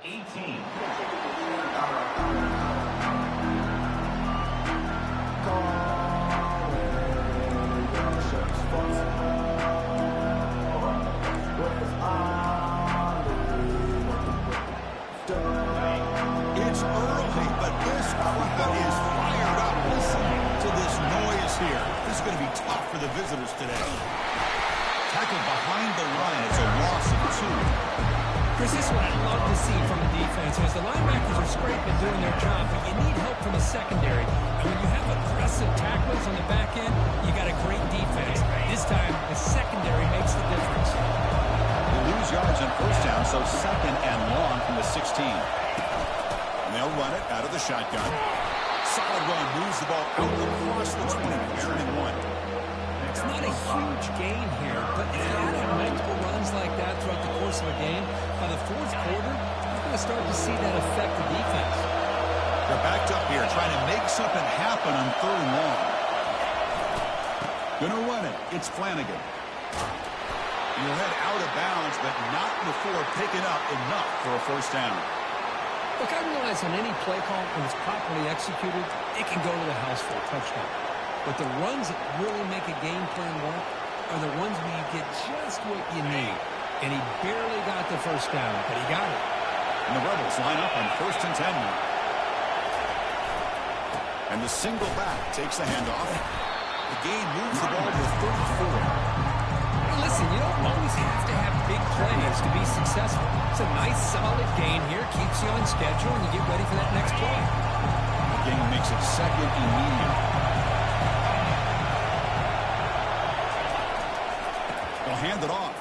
18. It's early, but this crowd is fired up. Listen to this noise here. This is going to be tough for the visitors today. Tackled behind the line. It's a loss of 2. Chris, this is what I love to see from the defense. As the linebackers are scraping and doing their job, but you need help from the secondary. And when you have aggressive tacklers on the back end, you got a great defense. This time, the secondary makes the difference. They lose yards on first down, so second and long from the 16. And they'll run it out of the shotgun. Solid run, moves the ball out across the 20, turning 1. It's not a huge gain here, but if you add multiple runs like that throughout the course of a game, by the fourth quarter, you're going to start to see that affect the defense. They're backed up here, trying to make something happen on third and long. Gonna run it. It's Flanagan. He'll head out of bounds, but not before picking up enough for a first down. Look, I realize on any play call, when it's properly executed, it can go to the house for a touchdown. But the runs that really make a game plan work are the ones where you get just what you need. And he barely got the first down, but he got it. And the Rebels line up on 1st and 10 now. And the single back takes the handoff. The gain moves the ball to 34. Hey, listen, you don't always have to have big plays to be successful. It's a nice, solid gain here. Keeps you on schedule, and you get ready for that next play. The gain makes it second and medium. They'll hand it off.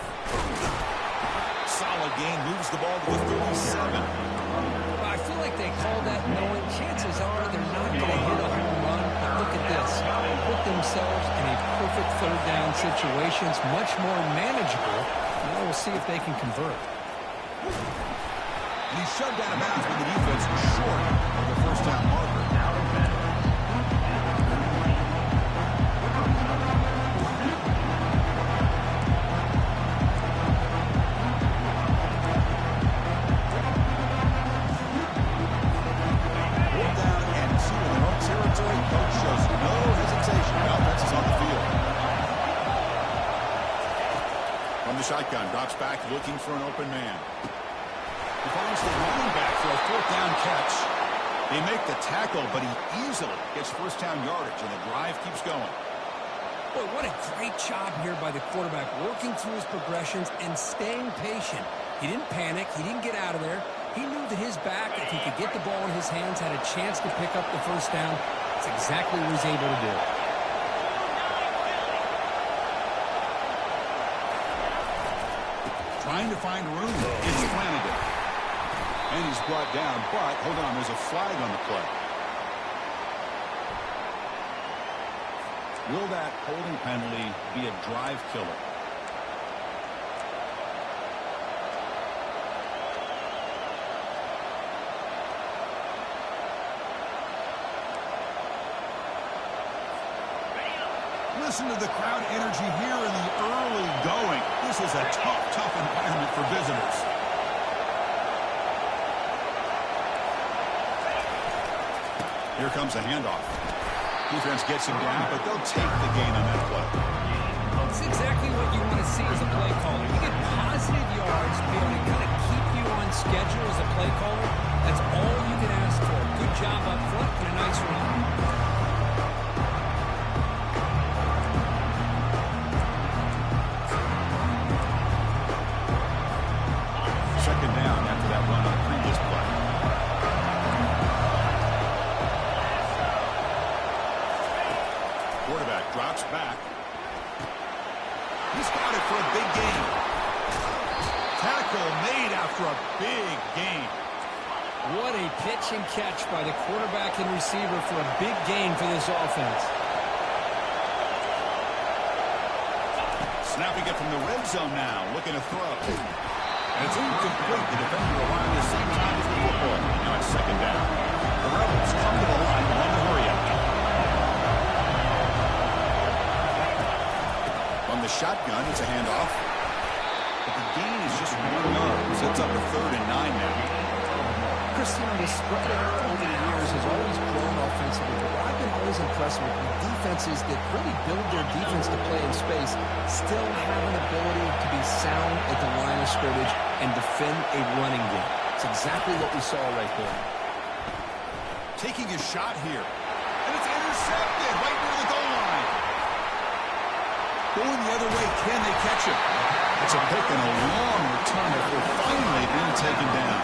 Solid gain, moves the ball to the 37. Well, I feel like they call that knowing chances are they're not going to hit a home run. But look at this. Put themselves in a perfect third down situation. It's much more manageable. Now we'll see if they can convert. And he's shoved out of bounds with the defense short of the first down marker. Shotgun drops back looking for an open man. He finds the running back for a fourth down catch. They make the tackle, but he easily gets first down yardage, and the drive keeps going. Boy, what a great job here by the quarterback, working through his progressions and staying patient. He didn't panic. He didn't get out of there. He knew that his back, if he could get the ball in his hands, had a chance to pick up the first down. That's exactly what he was able to do. Trying to find room. It's Flanagan. And he's brought down, but hold on, there's a flag on the play. Will that holding penalty be a drive killer? Listen to the crowd energy here in the early going. This is a tough environment for visitors. Here comes a handoff. Defense gets him down, but they'll take the gain on that play. It's exactly what you want to see as a play caller. You get positive yards to be able to kind of keep you on schedule as a play caller. That's all you can ask for. Good job up front and a nice run. Drops back. He's got it for a big gain. Tackle made after a big gain. What a pitch and catch by the quarterback and receiver for a big gain for this offense. Snapping it from the red zone now, looking to throw. And it's incomplete. The defender arrived at the same time as the football. Now it's second down. The Rebels come to the line on the hurry up. On the shotgun, it's a handoff. But the gain is just 1 yard. So it's up to 3rd and 9 now. Christian, the spread over the years has always grown offensively, but what I've been always impressed with defenses that really build their defense to play in space still have an ability to be sound at the line of scrimmage and defend a running game. It's exactly what we saw right there. Taking a shot here. And it's intercepted right near the goal line. Going the other way, can they catch him? It's a pick and a long return before finally being taken down.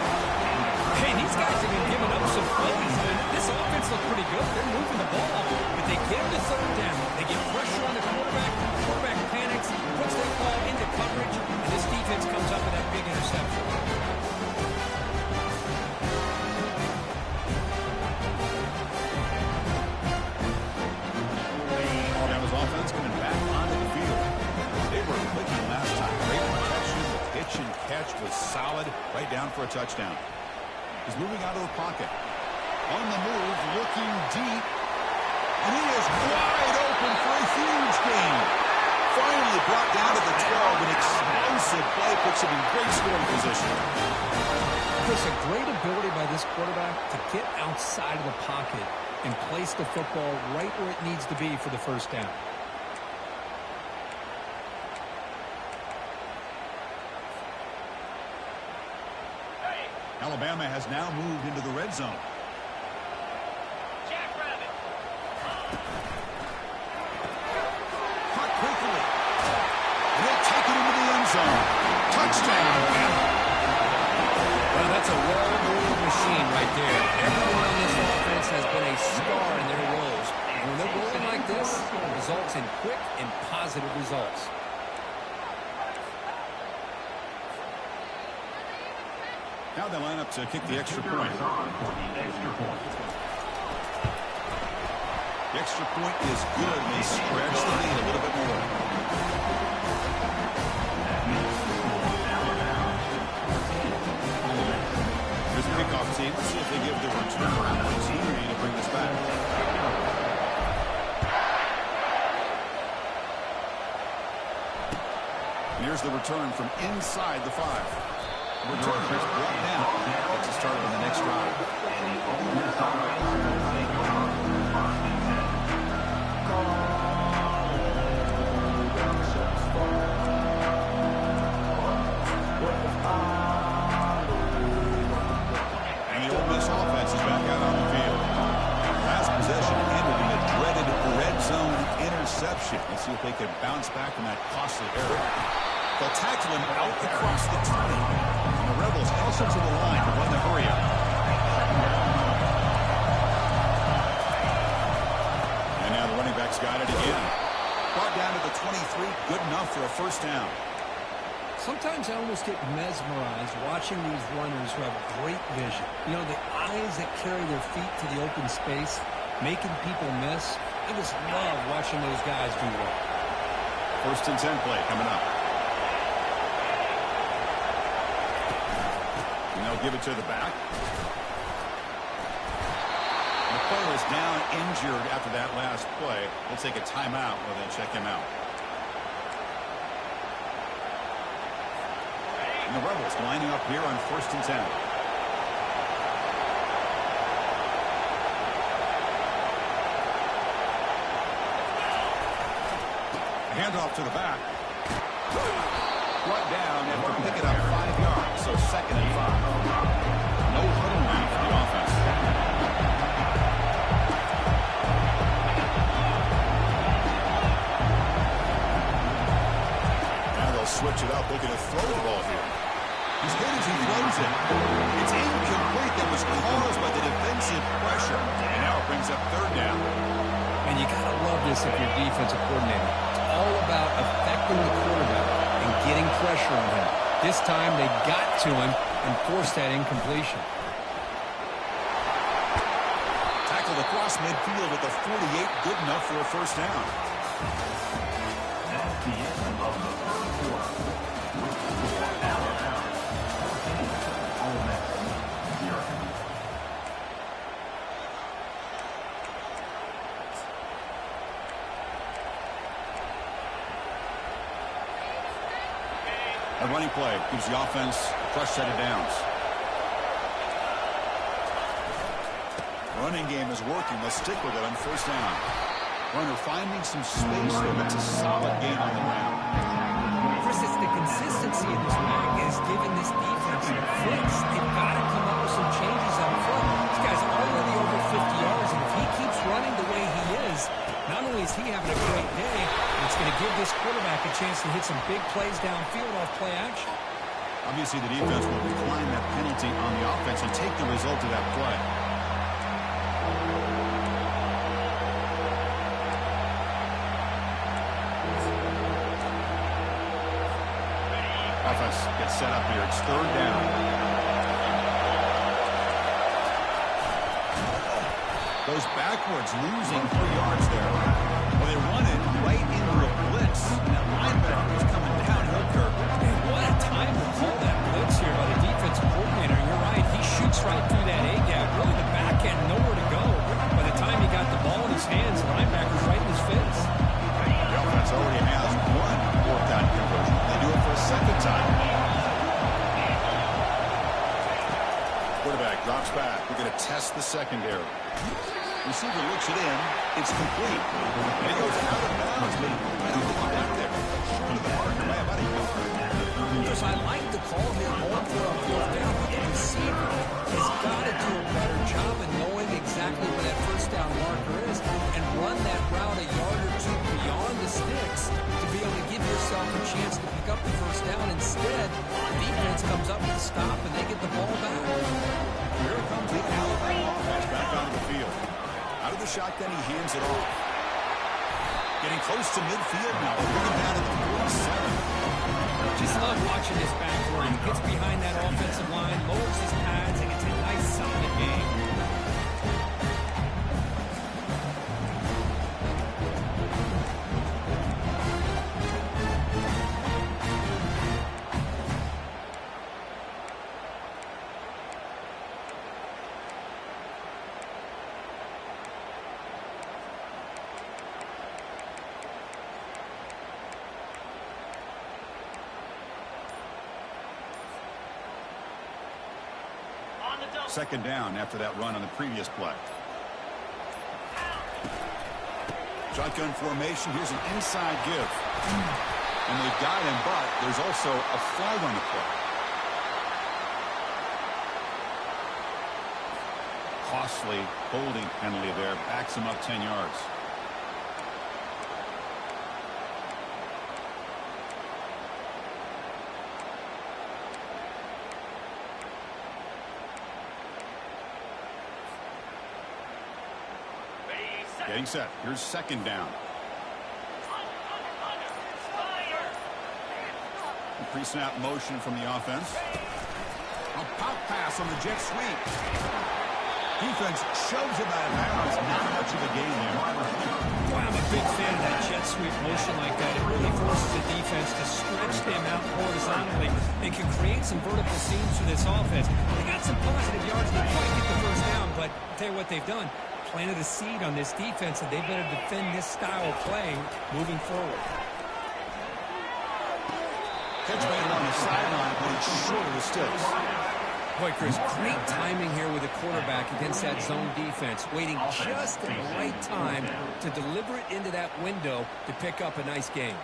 Hey, these guys have been giving up some plays. This offense looks pretty good. They're moving the ball, but they get the third down. They get pressure on the quarterback. Quarterback panics, puts that ball into coverage, and this defense comes up with that big interception. Alabama's offense coming back onto the field. They were clicking last time. Great protection. The pitch and catch was solid. Right down for a touchdown. He's moving out of the pocket. On the move, looking deep. And he is wide open for a huge gain. Finally brought down to the 12. An explosive play puts him in great scoring position. Chris, a great ability by this quarterback to get outside of the pocket and place the football right where it needs to be for the first down. Alabama has now moved into the red zone. Caught quickly. And he'll take it into the end zone. Touchdown, Alabama. Well, that's a well-oiled machine right there. Everyone on this offense has been a star in their roles. And when they're rolling like this, it results in quick and positive results. Now they line up to kick the extra point. The extra point is good. They stretch the lead a little bit more. Here's the kickoff team. Let's see if they give the return an opportunity to bring this back. And here's the return from inside the 5. Return is brought down. Gets us started on the next drive. And the Ole Miss offense is back out on the field. Last possession ended in a dreaded red zone interception. Let's see if they can bounce back from that costly error. They'll tackle him out across the 20. And the Rebels hustle to the line to win the hurry-up. And now the running back's got it again. Brought down to the 23. Good enough for a first down. Sometimes I almost get mesmerized watching these runners who have great vision. You know, the eyes that carry their feet to the open space, making people miss. I just love watching those guys do well. First and 10 play coming up. Give it to the back. The player is down injured after that last play. We'll take a timeout while they check him out. And the Rebels lining up here on first and 10. Handoff to the back. Brought down after picking up 5 yards, so second and 5. No huddle now for the offense. Now they'll switch it up, looking to throw the ball here. He's good as he throws it. It's incomplete. That was caused by the defensive pressure. And now it brings up third down. And you got to love this if you're defensive coordinator. It's all about affecting the quarterback and getting pressure on him. This time they got to him and forced that incompletion. Tackled across midfield at the 48, good enough for a first down. That's the end of the third quarter. With the score Alabama 14, Ole Miss 0. A running play gives the offense a fresh set of downs. Running game is working. They'll stick with it on first down. Runner finding some space there. That's a solid gain on the ground. Chris, it's the consistency of this back is giving this defense some fits. They've got to come up with some changes up front. This guy's already over 50 yards, and if he keeps running the way he is, not only is he having a great day, it's going to give this quarterback a chance to hit some big plays downfield off play action. Obviously, the defense will decline that penalty on the offense and take the result of that play. Offense gets set up here. It's third down. Goes backwards, losing 3 yards there. Well, they run it right into a blitz. And that linebacker is coming downhill, Kirk. What a time to call that blitz here by the defensive coordinator. You're right. He shoots right through that A-gap. Really, the back end, nowhere to go. By the time he got the ball in his hands, the linebacker's right in his face. The offense already has one fourth down conversion. They do it for a second time. Quarterback drops back. We're going to test the secondary. Receiver looks it in. It's complete. And it goes out of bounds. But I don't know back there. Under the marker by about a yard. Because I like the call here going for a fourth down. But the receiver has got to do a better job of knowing exactly where that first down marker is and run that route a yard or two beyond the sticks to be able to give yourself a chance to pick up the first down. Instead, the defense comes up with a stop and they get the ball back. Here comes the Alabama offense back onto the field. Out of the shotgun, he hands it off. Getting close to midfield now. They're looking down at the 47. Just love watching this back run. He gets behind that offensive line, lowers his pads, and gets a nice solid game. Second down after that run on the previous play. Shotgun formation. Here's an inside give. And they've got him, but there's also a flag on the play. Costly holding penalty there. Backs him up 10 yards. Getting set. Here's second down. Pre-snap motion from the offense. A pop pass on the jet sweep. Defense shoves him out of bounds. Not much of a gain there. Boy, I'm a big fan of that jet sweep motion like that. It really forces the defense to stretch them out horizontally and can create some vertical seams for this offense. They got some positive yards. They quite get the first down, but I'll tell you what they've done. Planted a seed on this defense, and they better defend this style of playing moving forward. Catch made on the sideline, but it's short of the sticks. Boy, Chris, great timing here with the quarterback against that zone defense, waiting just at the right time to deliver it into that window to pick up a nice game.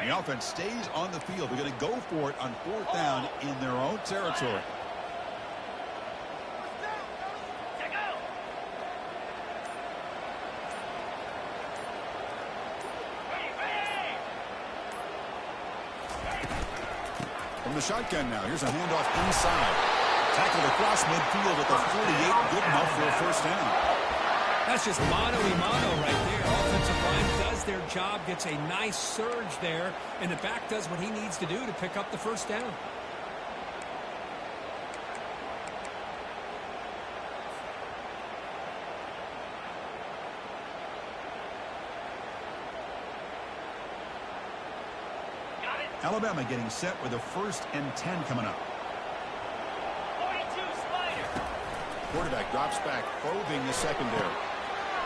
The offense stays on the field. They're going to go for it on fourth down in their own territory. From the shotgun now. Here's a handoff inside. Tackled across midfield at the 48. Good enough for a first down. That's just mano-a-mano right there. Offensive line does their job, gets a nice surge there, and the back does what he needs to do to pick up the first down. Alabama getting set with a 1st and 10 coming up. 42 spy Quarterback drops back, probing the secondary.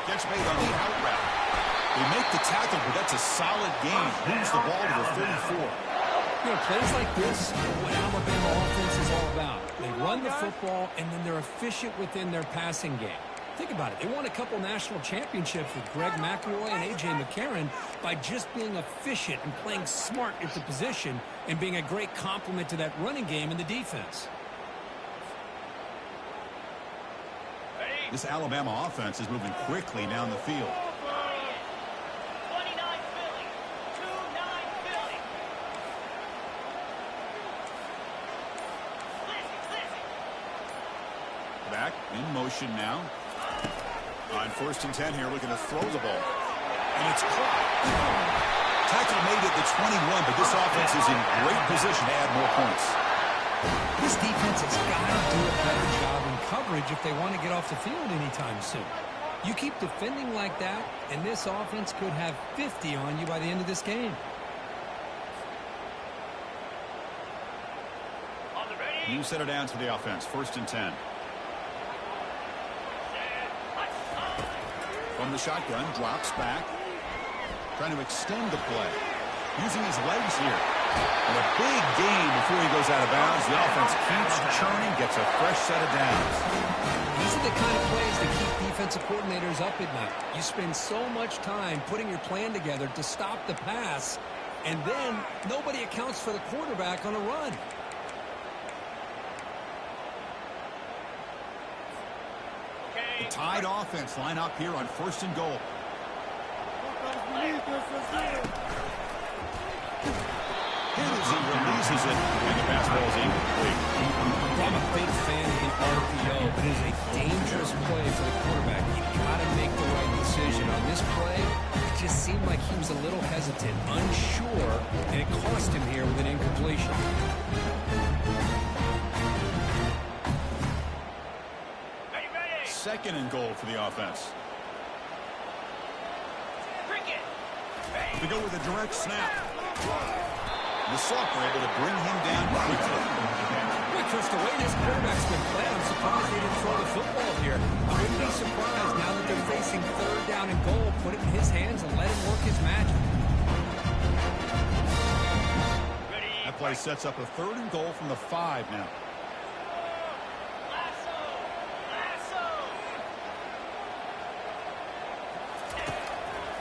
Catch made on the out route. They make the tackle, but that's a solid gain. Moves the ball to the 34. You know, plays like this, what Alabama offense is all about. They run the football, and then they're efficient within their passing game. Think about it. They won a couple national championships with Greg McElroy and A.J. McCarron by just being efficient and playing smart at the position and being a great complement to that running game in the defense. This Alabama offense is moving quickly down the field. Back in motion now. On 1st and 10 here, looking to throw the ball. And it's caught. Tackle made at the 21, but this offense is in great position to add more points. This defense has got to do a better job in coverage if they want to get off the field anytime soon. You keep defending like that, and this offense could have 50 on you by the end of this game. You set it down to the offense. 1st and 10. From the shotgun, drops back. Trying to extend the play. Using his legs here. And a big gain before he goes out of bounds. The offense keeps churning, gets a fresh set of downs. These are the kind of plays that keep defensive coordinators up at night. You spend so much time putting your plan together to stop the pass, and then nobody accounts for the quarterback on a run. The tied offense line up here on 1st and goal. Hit as he releases it, and the pass ball is incomplete. I'm a big fan of the RPO, but it is a dangerous play for the quarterback. You've got to make the right decision. On this play, it just seemed like he was a little hesitant, unsure, and it cost him here with an incompletion. 2nd and goal for the offense. To go with a direct snap. The Sock were able to bring him down quickly. Well, just the way this quarterback's been playing, I'm surprised they didn't throw the football here. I wouldn't be surprised now that they're facing 3rd down and goal. Put it in his hands and let him work his magic. That play sets up a 3rd and goal from the 5 now.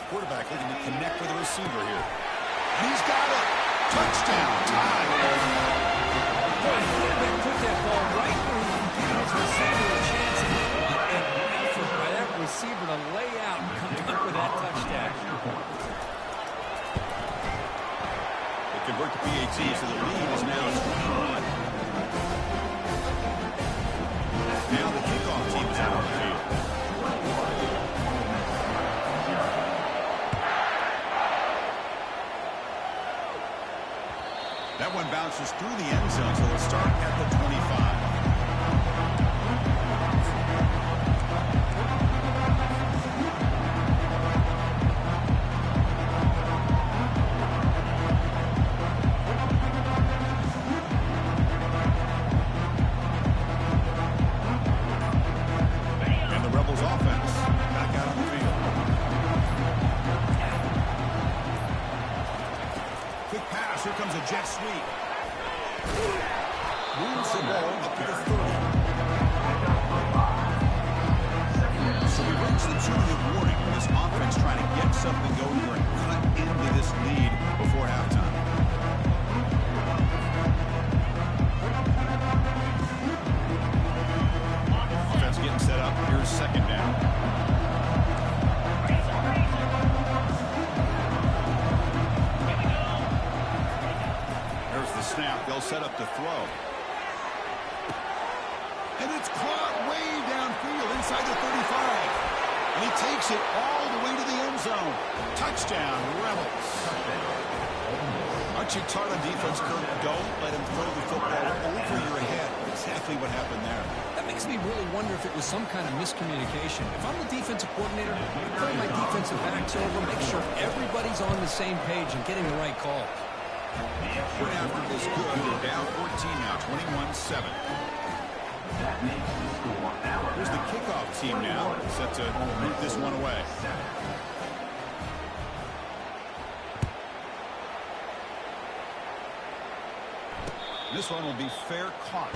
Quarterback looking to connect with the receiver here. And he's got it. Touchdown. Time. Boy, the quarterback put that ball right where he can give his receiver a chance. And what an effort by that receiver to lay out and come up with that touchdown. They convert to PAT, so the lead is now 21. Now the kickoff team is out on the field. That one bounces through the end zone, so they'll start at the 25. And the Rebels offense back out on the field. Quick pass. Here comes a jet sweep. Moves the ball up to the 30. So we reach the 2-minute warning when this offense trying to get something going here and cut into this lead before halftime. Offense getting set up. Here's 2nd down. Snap, they'll set up to throw. And it's caught way downfield inside the 35. And he takes it all the way to the end zone. Touchdown, Rebels. Aren't you taught on defense, Kirk? Don't let him throw the football over your head. Exactly what happened there. That makes me really wonder if it was some kind of miscommunication. If I'm the defensive coordinator, I put my defensive backs over, make sure everybody's on the same page and getting the right call. Right after this good, they're down 14 now, 21-7. That makes the score Alabama. Here's the kickoff team now, set to move this one away. This one will be fair caught.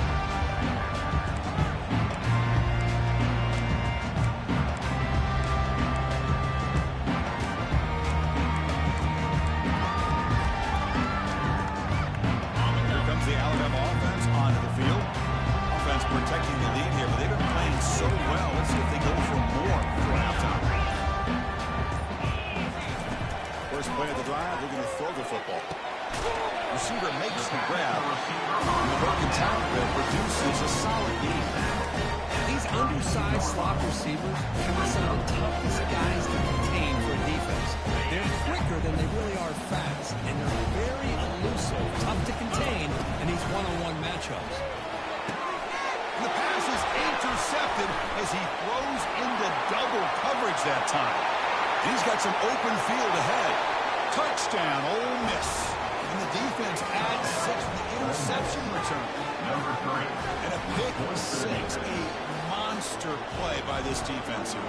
Here comes the Alabama offense onto the field. Offense protecting the lead here, but they've been playing so well. Let's see if they go for more for halftime. First play of the drive, they're going to throw the football. Receiver makes the grab. And the broken tackle there produces a solid gain. These undersized slot receivers can be some of the toughest guys to contain for a defense. They're quicker than they really are fast, and they're very elusive, tough to contain in these one-on-one matchups. And the pass is intercepted as he throws into double coverage that time. And he's got some open field ahead. Touchdown, Ole Miss. And the defense adds 6 with the interception return. Number 3. And a pick 6. A monster play by this defense here.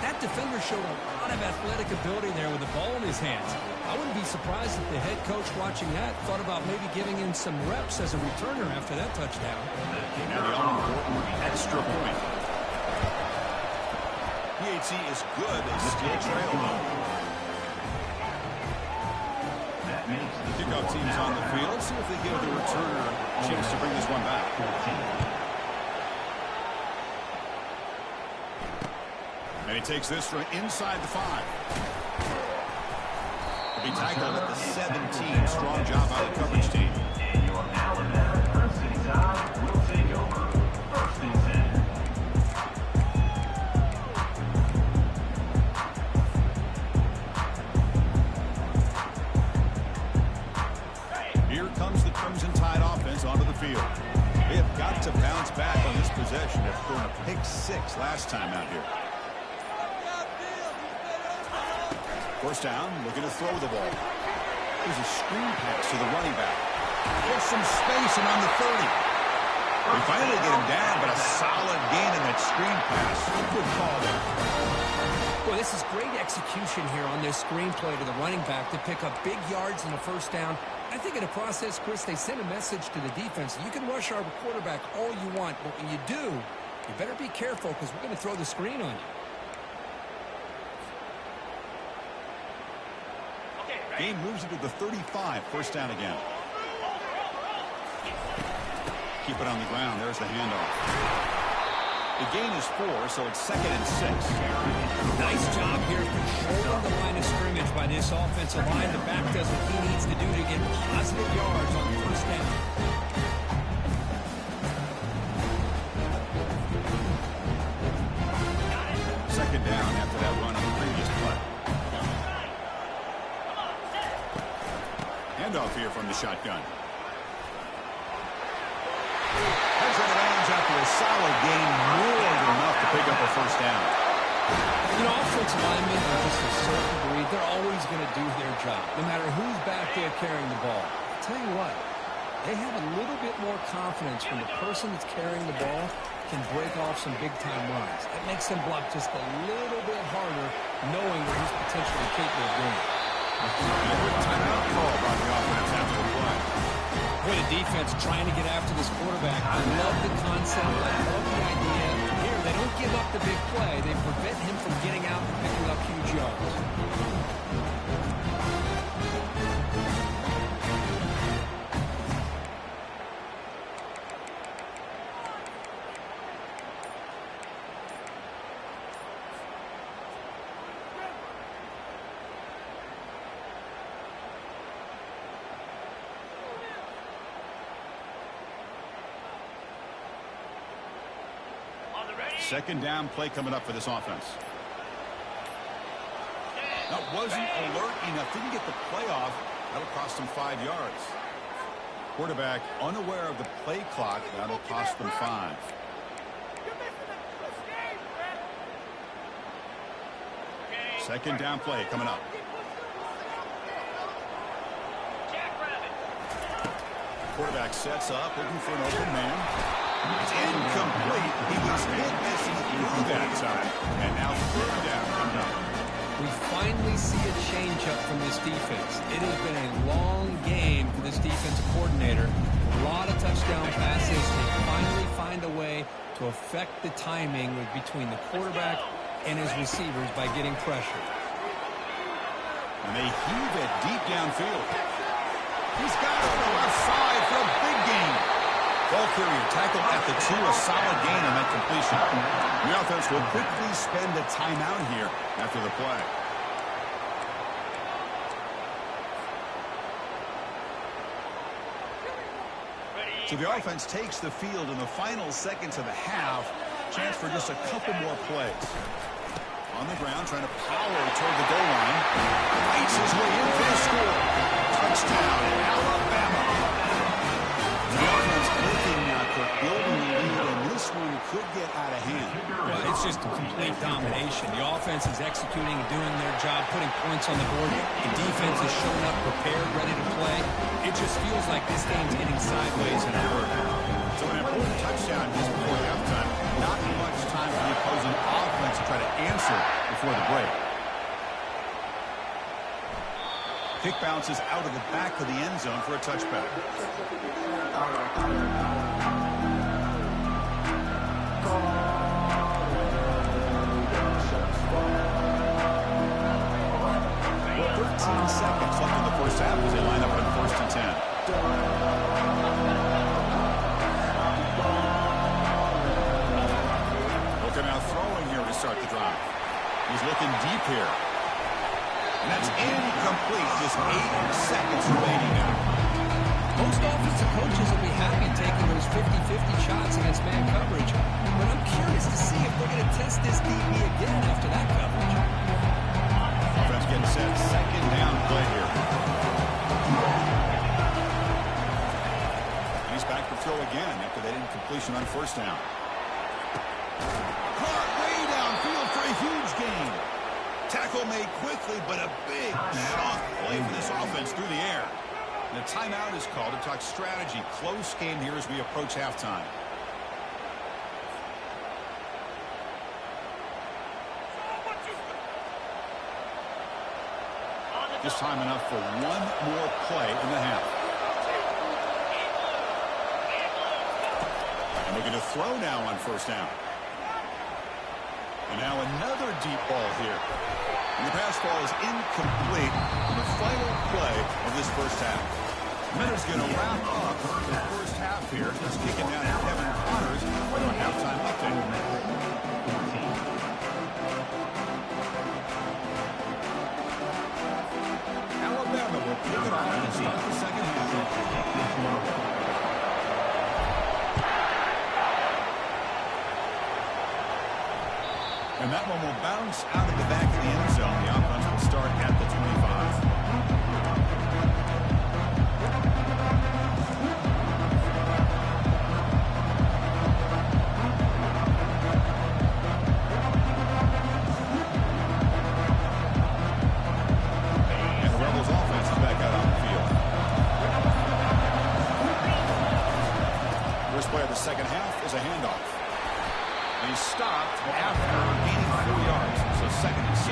That defender showed a lot of athletic ability there with the ball in his hands. I wouldn't be surprised if the head coach watching that thought about maybe giving him some reps as a returner after that touchdown. Now the all-important extra point. PAT is good as still trailing. Kickoff team's on the field. Let's see if they give the returner a chance to bring this one back. And he takes this from inside the 5. He'll be tackled at the 17. Strong job by the coverage team. And your Alabama first and 10 will take over. First and 10. Here comes the Crimson Tide offense onto the field. They have got to bounce back on this possession after throwing a pick 6 last time out here. First down, looking to throw the ball. There's a screen pass to the running back. Gets some space and on the 30. We finally get him down, but a solid gain in that screen pass. Good call there. Boy, this is great execution here on this screen play to the running back to pick up big yards in the first down. I think in the process, Chris, they sent a message to the defense. You can rush our quarterback all you want, but when you do, you better be careful because we're going to throw the screen on you. Game moves it to the 35. First down again. Keep it on the ground. There's the handoff. The gain is 4, so it's 2nd and 6. Nice job here controlling the line of scrimmage by this offensive line. The back does what he needs to do to get positive yards on the first down. Second down after that run on the previous play. Handoff here from the shotgun. Has it lands after a solid gain, more than enough to pick up a first down. You know, offensive linemen are just a certain breed. They're always going to do their job, no matter who's back there carrying the ball. I'll tell you what, they have a little bit more confidence when the person that's carrying the ball can break off some big-time runs. That makes them block just a little bit harder, knowing that he's potentially capable of doing it. And a good timeout call by the offense after the play. Boy, the defense trying to get after this quarterback. I love the concept. I love the idea. Here, they don't give up the big play. They prevent him from getting out and picking up huge yards. Second down play coming up for this offense. That wasn't alert enough. Didn't get the play off. That'll cost them 5 yards. Quarterback unaware of the play clock. That'll cost them 5. Second down play coming up. Quarterback sets up, looking for an open man. It's incomplete. He was hit as he threw that time. And now third down coming up. We finally see a change-up from this defense. It has been a long game for this defensive coordinator. A lot of touchdown passes. They finally find a way to affect the timing between the quarterback and his receivers by getting pressure. And they heave it deep downfield. He's got it on the left side for a big gain. Ball carrier tackled at the 2, a solid gain on that completion. The offense will quickly spend a timeout here after the play. So the offense takes the field in the final seconds of the half. Chance for just a couple more plays. On the ground, trying to power toward the goal line. Fights his way in for the score. Touchdown, Alabama. The offense looking for building a lead, and this one could get out of hand. Well, it's just a complete domination. The offense is executing and doing their job, putting points on the board. The defense is showing up prepared, ready to play. It just feels like this game's getting sideways in a hurry. So an important touchdown just before halftime. Not much time for the opposing offense to try to answer before the break. Kick bounces out of the back of the end zone for a touchback. Seconds left in the first half as they line up in 1st and 10. Looking out throwing here to start the drive. He's looking deep here. And that's incomplete. Just 8 seconds remaining now. Most offensive coaches will be happy taking those 50-50 shots against man coverage, but I'm curious to see if they're going to test this DB again after that coverage. Offense getting set. Second down play here. And he's back to throw again after that incompletion on 1st down. Caught way downfield for a huge gain. Tackle made quickly, but a big chunk play for this offense through the air. And a timeout is called to talk strategy. Close game here as we approach halftime. Just time enough for one more play in the half. And looking to throw now on 1st down. And now another deep ball here. And the pass ball is incomplete in the final play of this first half. Minutes going to wrap up the first half here. Just kicking down to Kevin Connors for the halftime update. Alabama will kick it off and start the second half. And that one will bounce out of the back of the end zone. The offense will start at the 25. Second half is a handoff. And he's stopped after gaining 4 yards. So 2nd and 6.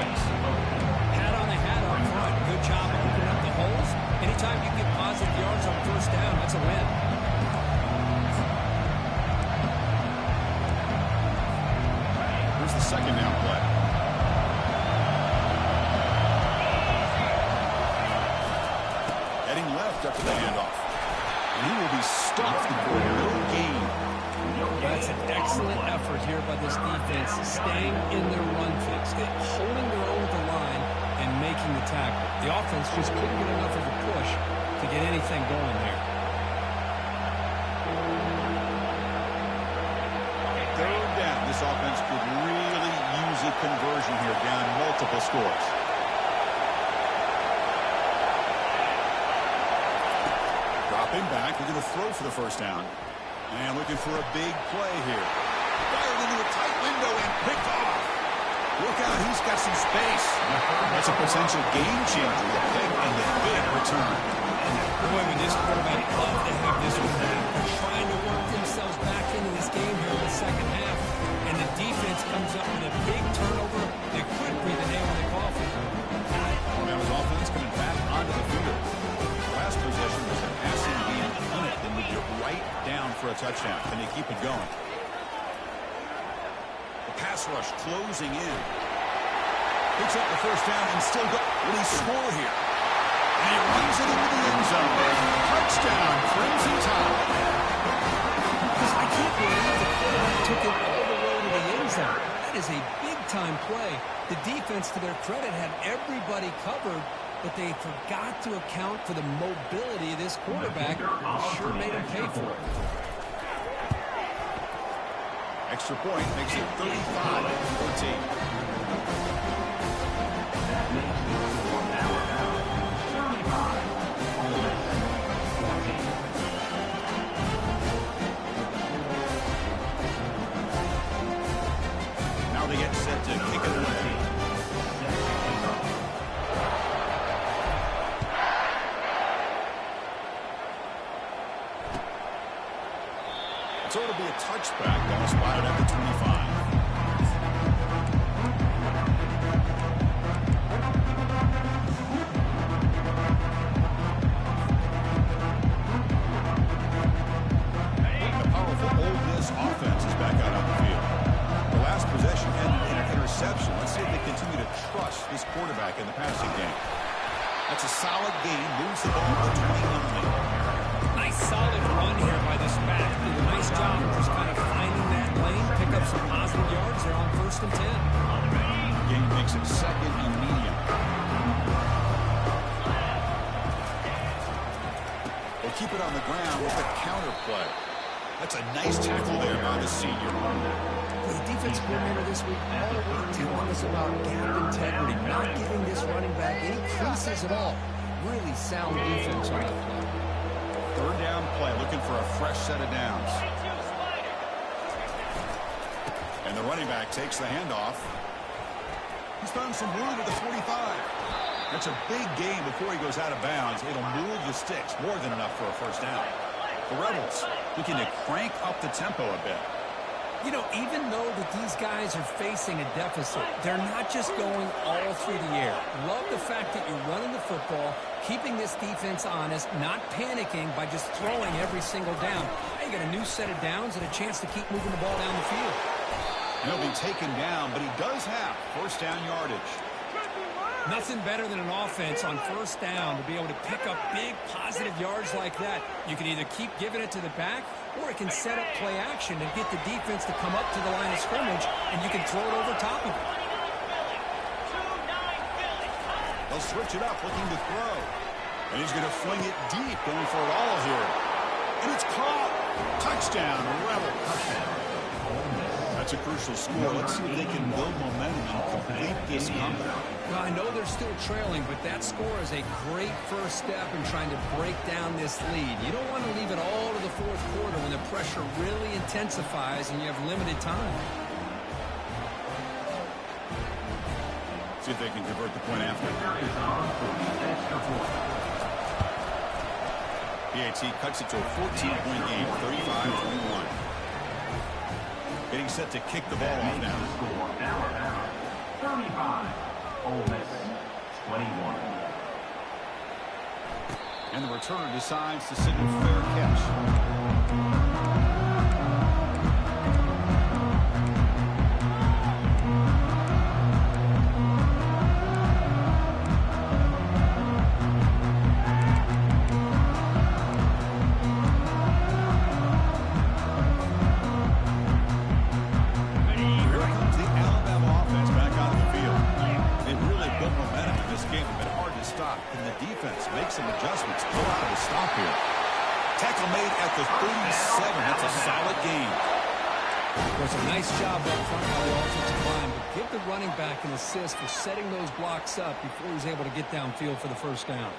Hat on the hat up front. Good job opening up the holes. Anytime you get positive yards on 1st down, that's a win. Here's the 2nd down play. Heading left after the handoff. And he will be stopped for no gain. That's an excellent effort here by this defense, staying in their run fix, holding their own with the line, and making the tackle. The offense just couldn't get enough of a push to get anything going there. 3rd down. This offense could really use a conversion here, down multiple scores. Dropping back, we're going to throw for the 1st down. And looking for a big play here. Fired into a tight window and picked off. Look out, he's got some space. That's a potential game changer. The pick and the big return. Boy, would this quarterback love to have this one back. They're trying to work themselves back into this second half, and the defense comes up with a big turnover that could be the nail in the coffin. Alabama's offense coming back onto the field. The last possession was a passing game unit, then moved it right down for a touchdown. Can they keep it going? The pass rush closing in. Picks up the first down and still go. Will he score here? And he runs it into the end zone. Touchdown, Crimson Tide. I can't believe the quarterback took it all the way to the end zone. That is a big-time play. The defense, to their credit, had everybody covered, but they forgot to account for the mobility of this quarterback. Sure made him pay for it. Extra point makes it 35-14. Now they get set to kick it away. So it'll be a touchback. Ball spotted at the 25. The powerful Ole Miss offense is back out on the field. The last possession ended in an interception. Let's see if they continue to trust this quarterback in the passing game. That's a solid gain. Moves the ball to 29. Nice solid run here by this back. Did a nice job of just kind of finding that lane, pick up some positive yards there on 1st and 10. Gain makes it 2nd and medium. They keep it on the ground with a counter play. That's a nice tackle there by the senior. The defense coordinator this week already telling us about gap integrity, not giving this running back any creases at all. Really sound defense on that play. 3rd down play, looking for a fresh set of downs. And the running back takes the handoff. He's found some room at the 45. That's a big gain before he goes out of bounds. It'll move the sticks, more than enough for a first down. The Rebels looking to crank up the tempo a bit. You know, even though that these guys are facing a deficit, they're not just going all through the air. Love the fact that you're running the football, keeping this defense honest, not panicking by just throwing every single down. Now you got a new set of downs and a chance to keep moving the ball down the field. He'll be taken down, but he does have first down yardage. Nothing better than an offense on 1st down to be able to pick up big positive yards like that. You can either keep giving it to the back, or it can set up play action and get the defense to come up to the line of scrimmage, and you can throw it over top of it. They'll switch it up, looking to throw. And he's going to fling it deep, going for it all here. And it's caught. Touchdown, Rebels. That's a crucial score. Let's see if they can build momentum and complete this comeback. Well, I know they're still trailing, but that score is a great first step in trying to break down this lead. You don't want to leave it all to the 4th quarter when the pressure really intensifies and you have limited time. See if they can convert the point after. PAT cuts it to a 14-point game, 35-21. Getting set to kick the ball off now. 35. Ole Miss 21. And the returner decides to signal fair catch. Some adjustments. Pull out of the stop here. Tackle made at the 37. That's a solid gain. It was a nice job up front by the offensive line, but give the running back an assist for setting those blocks up before he was able to get downfield for the first down.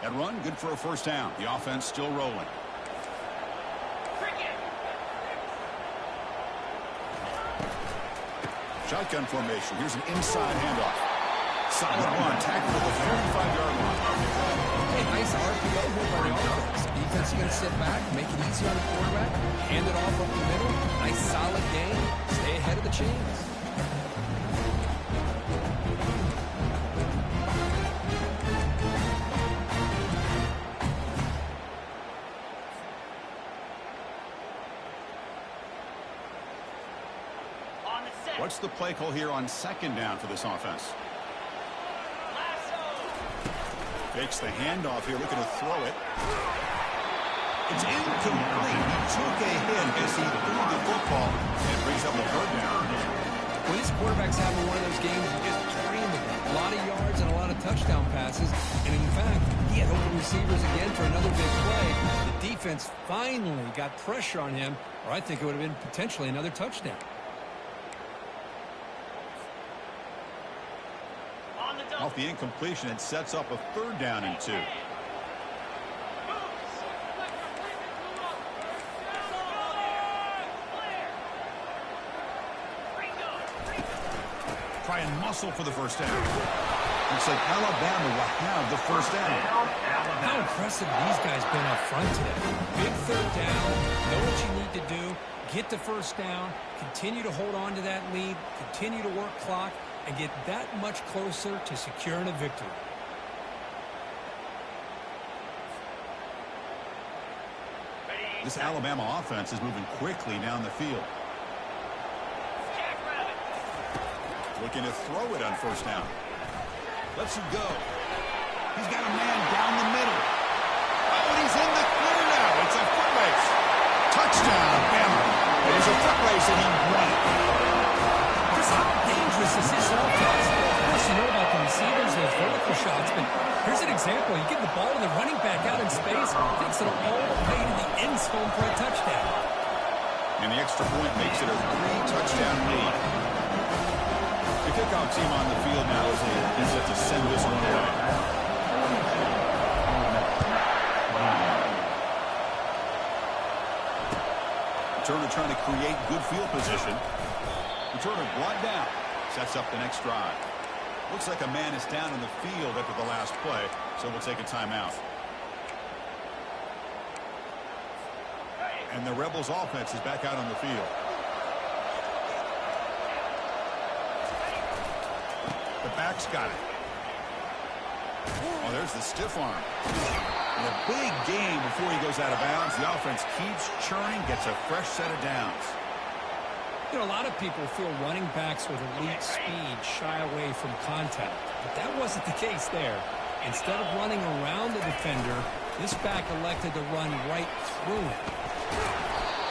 That run, good for a first down. The offense still rolling. Shotgun formation. Here's an inside handoff. Solid run. Tackle at the 45-yard line. Hey, nice RPO here by the offense. Defense is going to sit back, make it easy on the quarterback, hand it off up the middle. Nice solid game. Stay ahead of the chains. What's the play call here on second down for this offense? Takes the handoff here, looking to throw it. It's incomplete. He took a hit as he threw the football and brings up a third down. Well, this quarterback's having one of those games you just dream about. A lot of yards and a lot of touchdown passes. And in fact, he had open receivers again for another big play. The defense finally got pressure on him, or I think it would have been potentially another touchdown. Off the incompletion, it sets up a third down and 2. Try and muscle for the first down. Looks like Alabama will have the first down. How impressive these guys been up front today. Big third down, know what you need to do, get the first down, continue to hold on to that lead, continue to work clock, and get that much closer to securing a victory. This Alabama offense is moving quickly down the field. Looking to throw it on first down. Lets it go. He's got a man down the middle. Oh, and he's in the clear now. It's a foot race. Touchdown, Bama. It is a foot race, and he won it. How dangerous is this offense? Of course, you know about the receivers, those vertical shots, but here's an example. You get the ball and the running back out in space, takes it all the way to the end zone for a touchdown. And the extra point makes it a 3-touchdown lead. The kickoff team on the field now is set to send this one away. Turner trying to create good field position. Turner brought down. Sets up the next drive. Looks like a man is down in the field after the last play, so we'll take a timeout. And the Rebels offense is back out on the field. The back's got it. Oh, there's the stiff arm. And a big gain before he goes out of bounds. The offense keeps churning, gets a fresh set of downs. You know, a lot of people feel running backs with elite speed shy away from contact, but that wasn't the case there. Instead of running around the defender, this back elected to run right through him.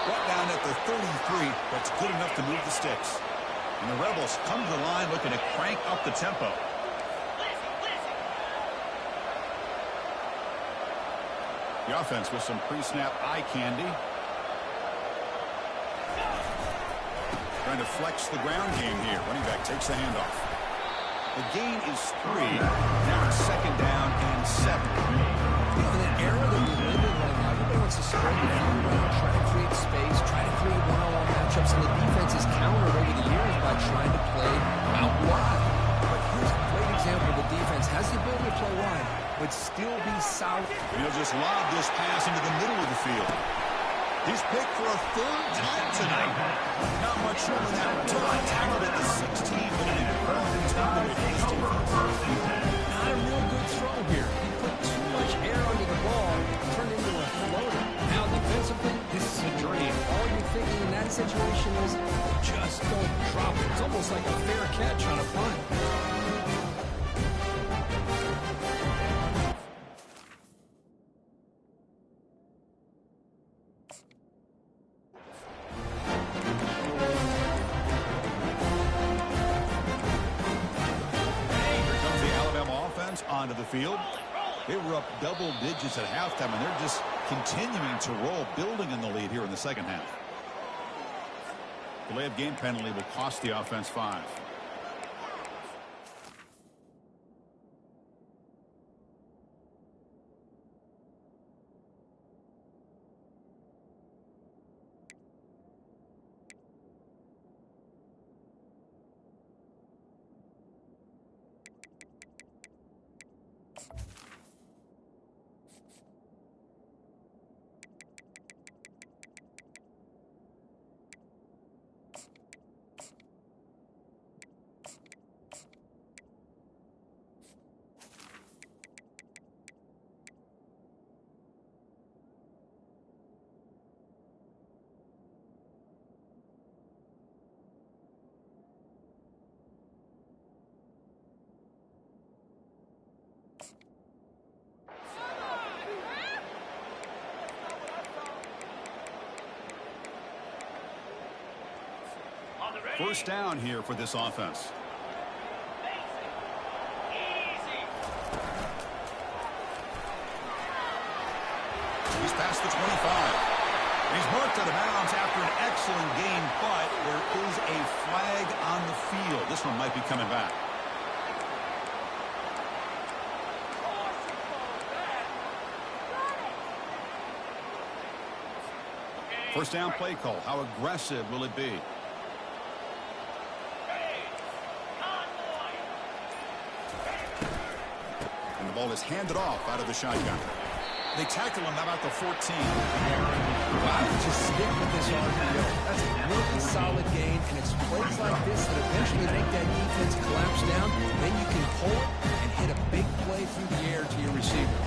Brought down at the 33, but it's good enough to move the sticks. And the Rebels come to the line looking to crank up the tempo. The offense with some pre-snap eye candy. Trying to flex the ground game here. Running back takes the handoff. The gain is 3. Now it's second down and 7. In an era that we live in right now, everybody wants to spread the field around, try to create space, try to create one-on-one matchups, and the defense is countered over the years by trying to play out wide. But here's a great example. The defense has the ability to play wide, but still be solid. And he'll just lob this pass into the middle of the field. He's picked for a third time tonight. Not much more than that. Tackled at the 16, but an incredible tackle with his defense. Not a real good throw here. He put too much air under the ball, turned into a floater. Now defensively, this is a dream. All you're thinking in that situation is just don't drop it. It's almost like a fair catch on a punt. Onto the field. They were up double digits at halftime, and they're just continuing to roll, building in the lead here in the second half. Delay of game penalty will cost the offense 5. First down here for this offense. He's past the 25. He's marked out of bounds after an excellent game, but there is a flag on the field. This one might be coming back. First down play call. How aggressive will it be? And the ball is handed off out of the shotgun. They tackle him about the 14. Wow, just stick with this RPO. That's a really solid game, and it's plays like this that eventually make that defense collapse down. Then you can pull it and hit a big play through the air to your receiver.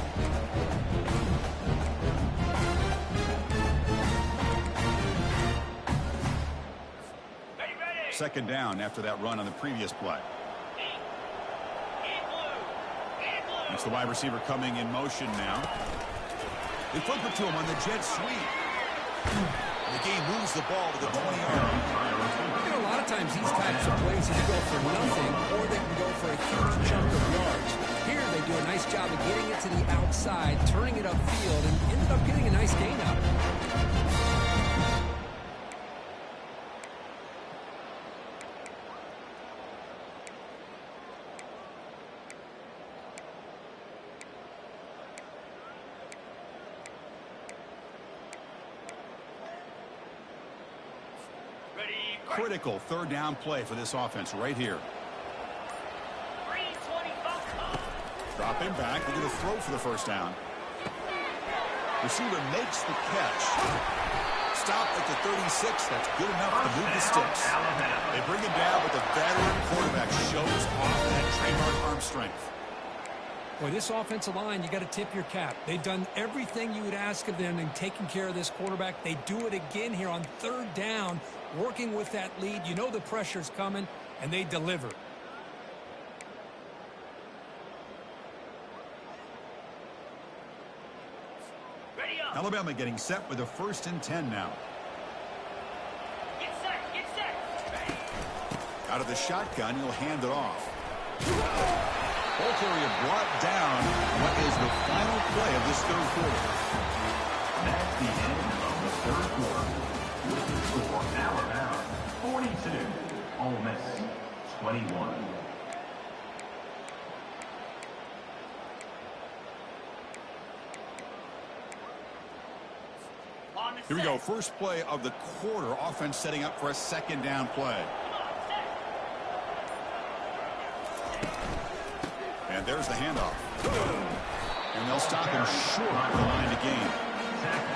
Second down after that run on the previous play. It's the wide receiver coming in motion now. They flip it to him on the jet sweep. The game moves the ball to the 20-yard. You know, a lot of times these types of plays either go for nothing or they can go for a huge chunk of yards. Here they do a nice job of getting it to the outside, turning it upfield, and ended up getting a nice gain out of it. Critical third down play for this offense right here. Dropping back. They're going to throw for the first down. Receiver makes the catch. Stop at the 36. That's good enough to move the sticks. They bring it down, but the veteran quarterback shows off that trademark arm strength. Boy, this offensive line, you got to tip your cap. They've done everything you would ask of them in taking care of this quarterback. They do it again here on third down, working with that lead. You know the pressure's coming, and they deliver. Alabama getting set with a 1st and 10 now. Get set. Out of the shotgun, he'll hand it off. Ball carrier brought down. What is the final play of this third quarter? That's the end of the third quarter. With the score, Alabama 42, Ole Miss 21. Here we go. First play of the quarter. Offense setting up for a second down play. And there's the handoff. And they'll stop him short of the line to gain.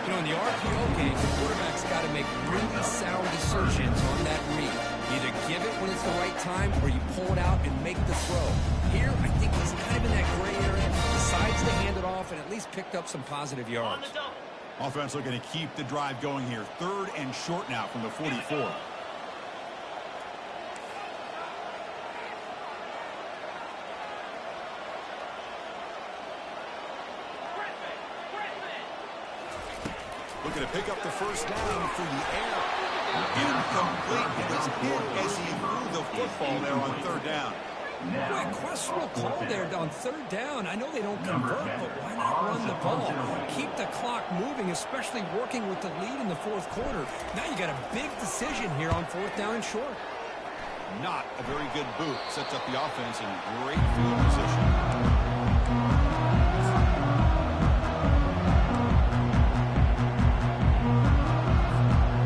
You know, in the RPO game, the quarterback's got to make really sound decisions on that read. Either give it when it's the right time or you pull it out and make the throw. Here, I think he's kind of in that gray area. Decides to hand it off and at least picked up some positive yards. Offense looking to keep the drive going here. 3rd and short now from the 44. Looking to pick up the first down through the air. Incomplete. It was hit as he threw the football there on 3rd down. Boy, questionable call there on 3rd down. I know they don't convert, but why not run the ball? Keep the clock moving, especially working with the lead in the 4th quarter. Now you got a big decision here on 4th down and short. Not a very good boot. Sets up the offense in great field position.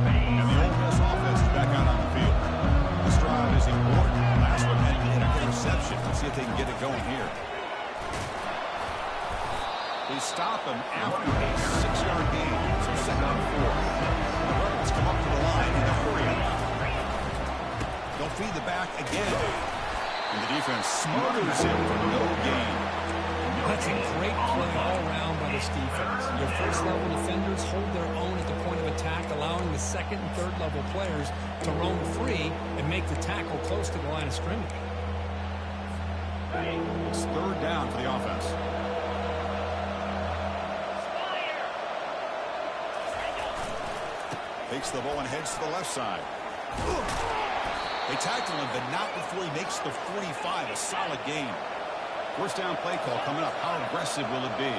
And the Ole Miss offense is back out on the field. This drive is important. Last one had an interception. Let's see if they can get it going here. They stop him after a 6-yard gain. So 2nd and 4. The Rebels come up to the line in a hurry. They'll feed the back again. And the defense smothers him for no gain. That's a great play all around by this defense. Your first-level defenders hold their own at the point of attack, allowing the 2nd and 3rd level players to roam free and make the tackle close to the line of scrimmage. It's 3rd down for the offense. Takes the ball and heads to the left side. They tackle him, but not before he makes the 45. A solid game. First down play call coming up. How aggressive will it be?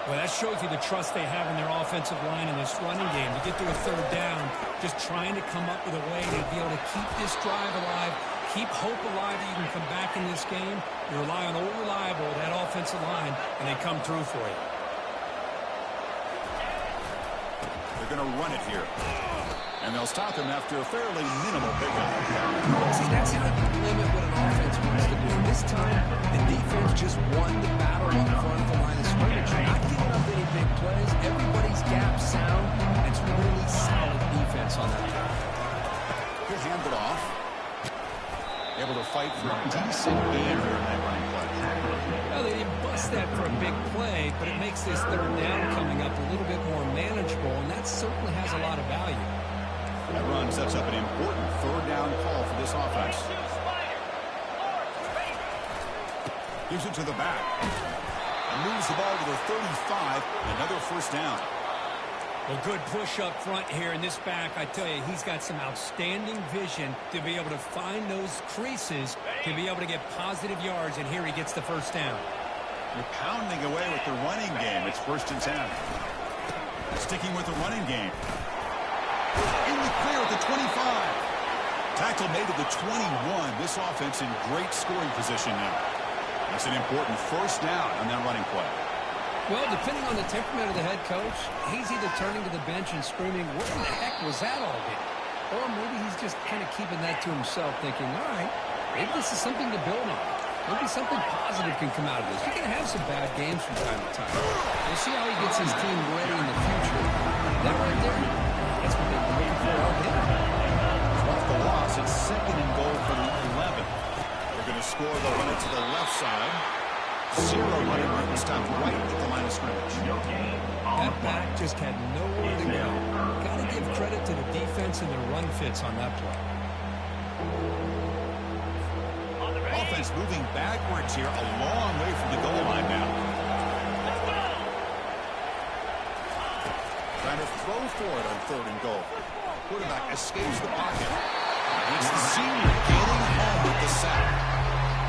Well, that shows you the trust they have in their offensive line in this running game. To get to a third down, just trying to come up with a way to be able to keep this drive alive, keep hope alive that you can come back in this game. You rely on Old Reliable, that offensive line, and they come through for you. They're going to run it here. And they'll stop him after a fairly minimal pickup. See, that's how you limit what an offense wants to do. This time, the defense just won the battle in front of the line of scrimmage. Not giving up any big plays. Everybody's gap sound. It's really solid defense on that drive. He'll hand it off. Able to fight for a decent gain here in that running play. Well, they didn't bust that for a big play, but it makes this third down coming up a little bit more manageable, and that certainly has a lot of value. That run sets up an important third down call for this offense. Gives it to the back. And moves the ball to the 35. Another first down. Well, good push up front here in this back. I tell you, he's got some outstanding vision to be able to find those creases, to be able to get positive yards, and here he gets the first down. You're pounding away with the running game. It's 1st and 10. Sticking with the running game. In the clear at the 25. Tackle made at the 21. This offense in great scoring position now. That's an important first down on that running play. Well, depending on the temperament of the head coach, he's either turning to the bench and screaming, what in the heck was that all game? Or maybe he's just kind of keeping that to himself, thinking, all right, maybe this is something to build on. Maybe something positive can come out of this. You're going to have some bad games from time to time. We'll see how he gets his team ready in the future. That right there, that's what they're looking for all day. Off the loss, it's 2nd and goal for the 11. They're going to score. They'll run it to the left side. 0 running room, stopped right at the line of scrimmage. That back just had nowhere to go. Got to give credit to the defense and their run fits on that play. Offense moving backwards here, a long way from the goal line now. Trying to throw for it on 3rd and goal. Quarterback escapes the pocket. It's the senior getting home with the sack.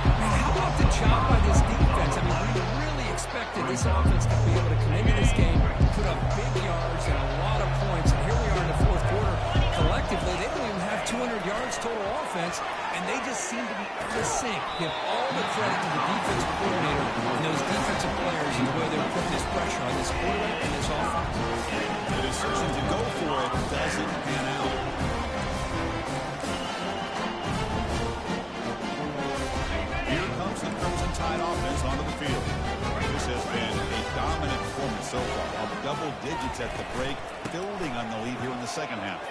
How about the job by this defense? I mean, we really expected this offense to be able to come into this game, put up big yards and a lot of points, and here we are in the 4th quarter. Collectively, they don't even have 200 yards total offense, and they just seem to be out of sync. Give all the credit to the defensive coordinator and those defensive players and the way they're putting this pressure on this quarterback and this offense. The decision to go for it doesn't pan out. Here comes the Crimson Tide offense onto the field. This has been a dominant performance so far. Up double digits at the break, building on the lead here in the 2nd half.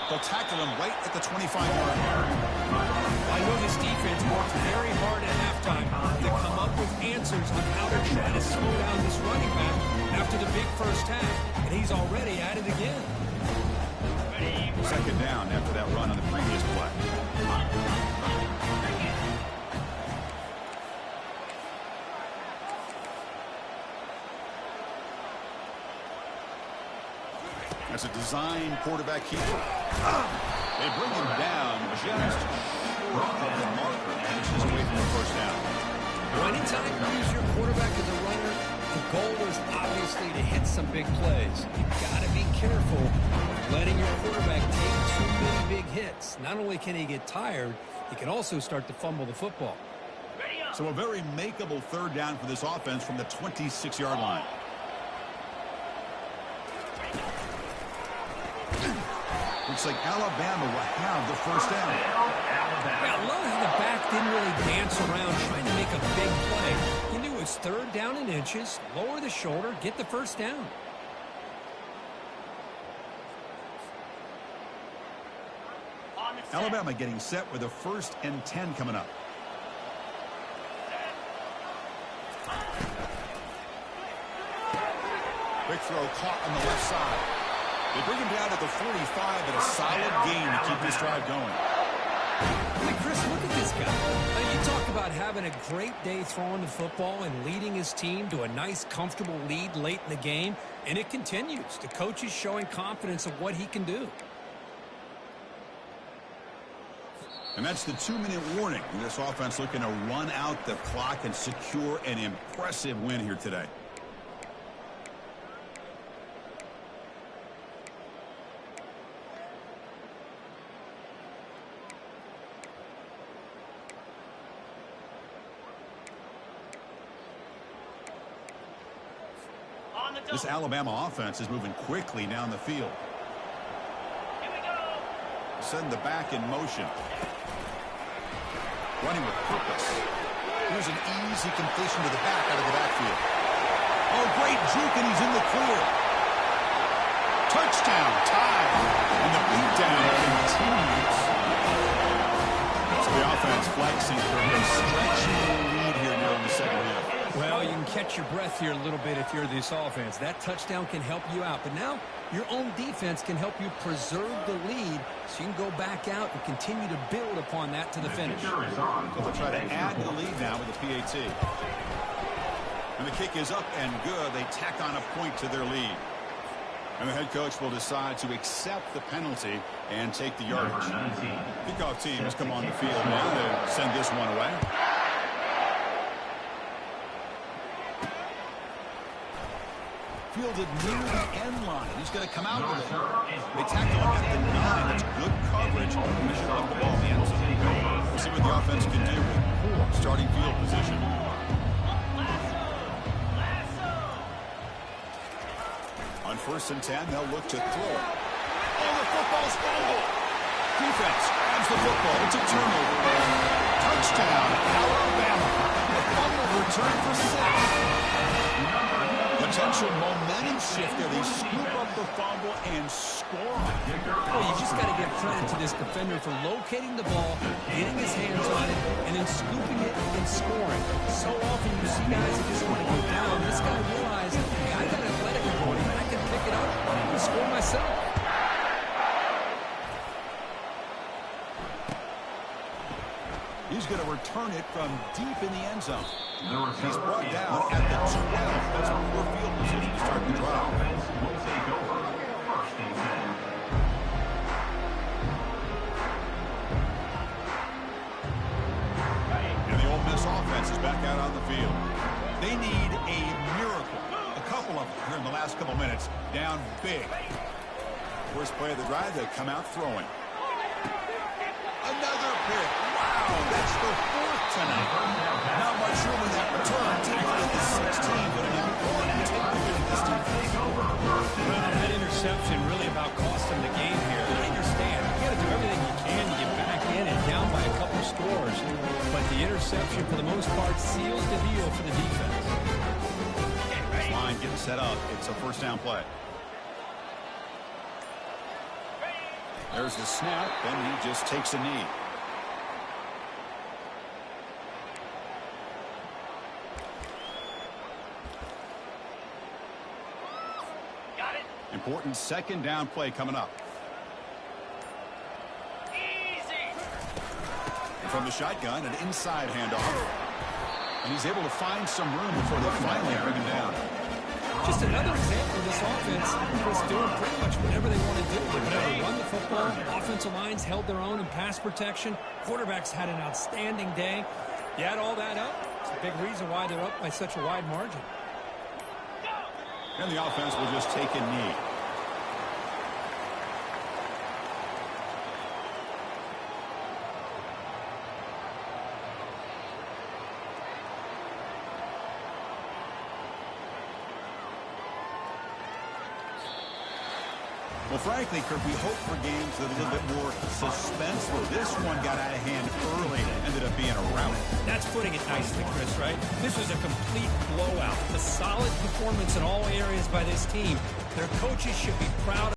They'll tackle him right at the 25-yard mark. I know this defense worked very hard at halftime to come up with answers on how to try to slow down this running back after the big first half, and he's already at it again. 2nd down after that run on the previous play. That's a design quarterback keeper. They bring him down just short of the marker and it's just away from the first down. Well, anytime you use your quarterback as a runner, the goal is obviously to hit some big plays. You've got to be careful of letting your quarterback take too many big hits. Not only can he get tired, he can also start to fumble the football. So a very makeable 3rd down for this offense from the 26-yard line. Looks like Alabama will have the first down. Yeah, I love how the back didn't really dance around trying to make a big play. He knew it's 3rd down and inches, lower the shoulder, get the first down. Alabama getting set with a 1st and 10 coming up. Quick throw caught on the left side. They bring him down at the 45, and a solid gain to keep this drive going. Hey, Chris, look at this guy. You talk about having a great day throwing the football and leading his team to a nice, comfortable lead late in the game, and it continues. The coach is showing confidence of what he can do. And that's the 2-minute warning. This offense looking to run out the clock and secure an impressive win here today. On the This double. Alabama offense is moving quickly down the field. Here we go. Send the back in motion. Running with purpose. Here's an easy completion to the back out of the backfield. Oh, great juke, and he's in the clear. Touchdown, tied. And the beatdown continues. So the offense flexing for a stretching lead here now in the second half. Well, you can catch your breath here a little bit if you're this offense. That touchdown can help you out. But now your own defense can help you preserve the lead so you can go back out and continue to build upon that to the finish. So they'll try to add to the lead now with the PAT. And the kick is up and good. They tack on a point to their lead. And the head coach will decide to accept the penalty and take the yardage. Kickoff team has come on the field now to send this one away. Fielded near the end line. He's going to come out with it. They tackle him at the 9. That's good coverage. He should let the ball in the end zone. We'll see what the offense can do with poor starting field position. On 1st and 10, they'll look to throw it. Oh, the football's fumbled. Defense grabs the football. It's a turnover. Touchdown, Alabama. The fumble return for 6. Potential momentum shift there. They scoop up the fumble and score. Well, you just got to give credit to this defender for locating the ball, getting his hands on it, and then scooping it and scoring. So often you see guys that just want to go down. This guy realized, hey, I got athletic ability, and I can pick it up and score myself. He's going to return it from deep in the end zone. He's brought down at the 12. That's poor field position to start the drive. And the Ole Miss offense is back out on the field. They need a miracle. A couple of them here in the last couple minutes. Down big. First play of the drive, they come out throwing. Another pick. Wow, that's the 4th tonight. Not much room in that return. Take it at the 16, but an important takeaway to this defense. Well, that interception really about cost him the game here. I understand. You got to do everything you can to get back in and down by a couple scores. But the interception, for the most part, seals the deal for the defense. This line getting set up. It's a 1st down play. There's the snap, and he just takes a knee. Got it. Important 2nd down play coming up. Easy. From the shotgun, an inside handoff. And he's able to find some room before they finally bring him down. Just another example of this offense was doing pretty much whatever they want to do. They wanted to run the football. Offensive lines held their own in pass protection. Quarterbacks had an outstanding day. You add all that up, it's a big reason why they're up by such a wide margin. And the offense will just take a knee. Well, frankly, Kirk, we hope for games that are a little bit more suspenseful. This one got out of hand early, ended up being a rout. That's putting it nicely, Chris, right? This was a complete blowout. A solid performance in all areas by this team. Their coaches should be proud of